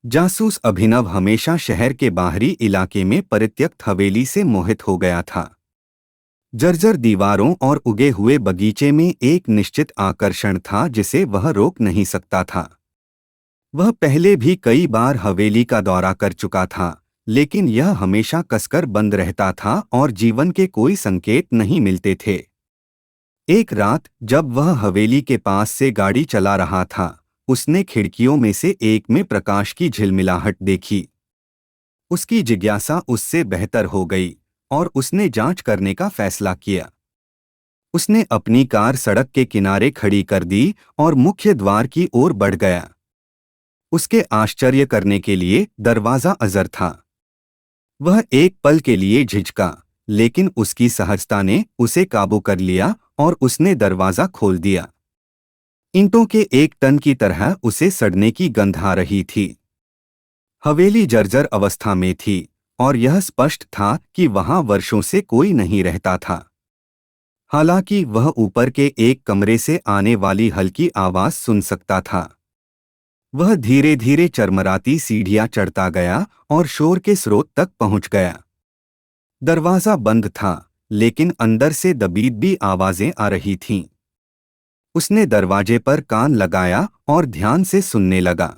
जासूस अभिनव हमेशा शहर के बाहरी इलाके में परित्यक्त हवेली से मोहित हो गया था। जर्जर दीवारों और उगे हुए बगीचे में एक निश्चित आकर्षण था जिसे वह रोक नहीं सकता था। वह पहले भी कई बार हवेली का दौरा कर चुका था, लेकिन यह हमेशा कसकर बंद रहता था और जीवन के कोई संकेत नहीं मिलते थे। एक रात जब वह हवेली के पास से गाड़ी चला रहा था, उसने खिड़कियों में से एक में प्रकाश की झिलमिलाहट देखी। उसकी जिज्ञासा उससे बेहतर हो गई और उसने जांच करने का फैसला किया। उसने अपनी कार सड़क के किनारे खड़ी कर दी और मुख्य द्वार की ओर बढ़ गया। उसके आश्चर्य करने के लिए दरवाजा अज़र था। वह एक पल के लिए झिझका, लेकिन उसकी सहजता ने उसे काबू कर लिया और उसने दरवाजा खोल दिया। ईंटों के एक टन की तरह उसे सड़ने की गंध आ रही थी। हवेली जर्जर अवस्था में थी और यह स्पष्ट था कि वहां वर्षों से कोई नहीं रहता था। हालांकि वह ऊपर के एक कमरे से आने वाली हल्की आवाज सुन सकता था। वह धीरे धीरे चरमराती सीढ़ियां चढ़ता गया और शोर के स्रोत तक पहुंच गया। दरवाजा बंद था, लेकिन अंदर से दबीदबी आवाजें आ रही थीं। उसने दरवाजे पर कान लगाया और ध्यान से सुनने लगा।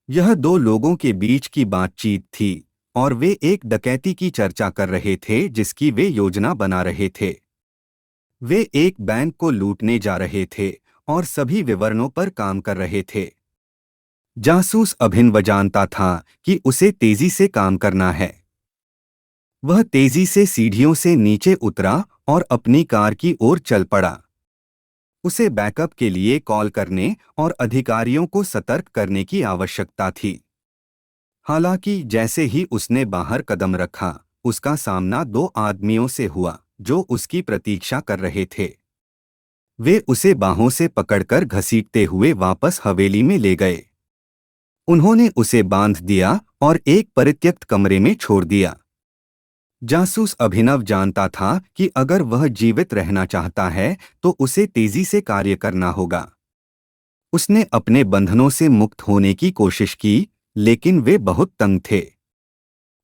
यह दो लोगों के बीच की बातचीत थी और वे एक डकैती की चर्चा कर रहे थे जिसकी वे योजना बना रहे थे। वे एक बैंक को लूटने जा रहे थे और सभी विवरणों पर काम कर रहे थे। जासूस अभिनव जानता था कि उसे तेजी से काम करना है। वह तेजी से सीढ़ियों से नीचे उतरा और अपनी कार की ओर चल पड़ा। उसे बैकअप के लिए कॉल करने और अधिकारियों को सतर्क करने की आवश्यकता थी। हालांकि जैसे ही उसने बाहर कदम रखा, उसका सामना दो आदमियों से हुआ जो उसकी प्रतीक्षा कर रहे थे। वे उसे बाहों से पकड़कर घसीटते हुए वापस हवेली में ले गए। उन्होंने उसे बांध दिया और एक परित्यक्त कमरे में छोड़ दिया। जासूस अभिनव जानता था कि अगर वह जीवित रहना चाहता है तो उसे तेजी से कार्य करना होगा। उसने अपने बंधनों से मुक्त होने की कोशिश की, लेकिन वे बहुत तंग थे।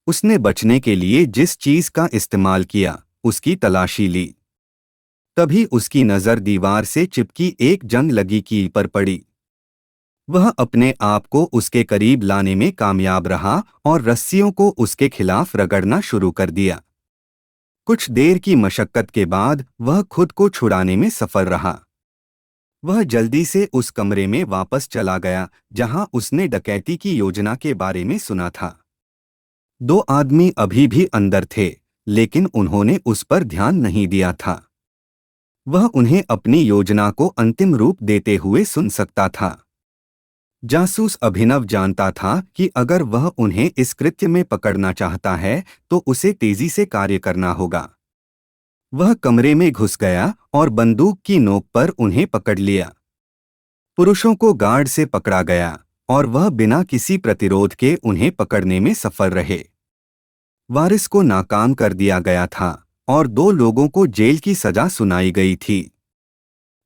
उसने बचने के लिए जिस चीज का इस्तेमाल किया, उसकी तलाशी ली। तभी उसकी नज़र दीवार से चिपकी एक जंग लगी कील पर पड़ी। वह अपने आप को उसके करीब लाने में कामयाब रहा और रस्सियों को उसके खिलाफ रगड़ना शुरू कर दिया। कुछ देर की मशक्कत के बाद वह खुद को छुड़ाने में सफल रहा। वह जल्दी से उस कमरे में वापस चला गया जहां उसने डकैती की योजना के बारे में सुना था। दो आदमी अभी भी अंदर थे, लेकिन उन्होंने उस पर ध्यान नहीं दिया था। वह उन्हें अपनी योजना को अंतिम रूप देते हुए सुन सकता था। जासूस अभिनव जानता था कि अगर वह उन्हें इस कृत्य में पकड़ना चाहता है तो उसे तेजी से कार्य करना होगा। वह कमरे में घुस गया और बंदूक की नोक पर उन्हें पकड़ लिया। पुरुषों को गार्ड से पकड़ा गया और वह बिना किसी प्रतिरोध के उन्हें पकड़ने में सफल रहे। वारिस को नाकाम कर दिया गया था और दो लोगों को जेल की सजा सुनाई गई थी।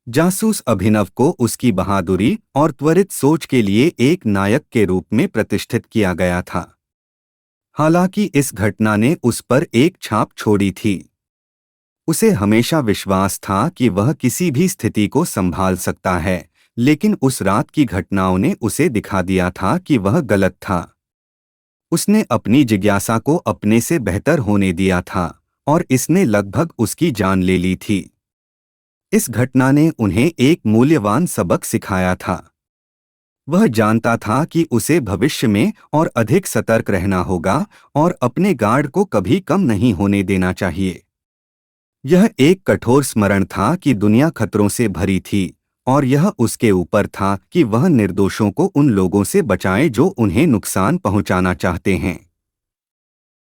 जासूस अभिनव को उसकी बहादुरी और त्वरित सोच के लिए एक नायक के रूप में प्रतिष्ठित किया गया था। हालांकि इस घटना ने उस पर एक छाप छोड़ी थी। उसे हमेशा विश्वास था कि वह किसी भी स्थिति को संभाल सकता है, लेकिन उस रात की घटनाओं ने उसे दिखा दिया था कि वह गलत था। उसने अपनी जिज्ञासा को अपने से बेहतर होने दिया था और इसने लगभग उसकी जान ले ली थी। इस घटना ने उन्हें एक मूल्यवान सबक सिखाया था। वह जानता था कि उसे भविष्य में और अधिक सतर्क रहना होगा और अपने गार्ड को कभी कम नहीं होने देना चाहिए। यह एक कठोर स्मरण था कि दुनिया खतरों से भरी थी और यह उसके ऊपर था कि वह निर्दोषों को उन लोगों से बचाए जो उन्हें नुकसान पहुंचाना चाहते हैं।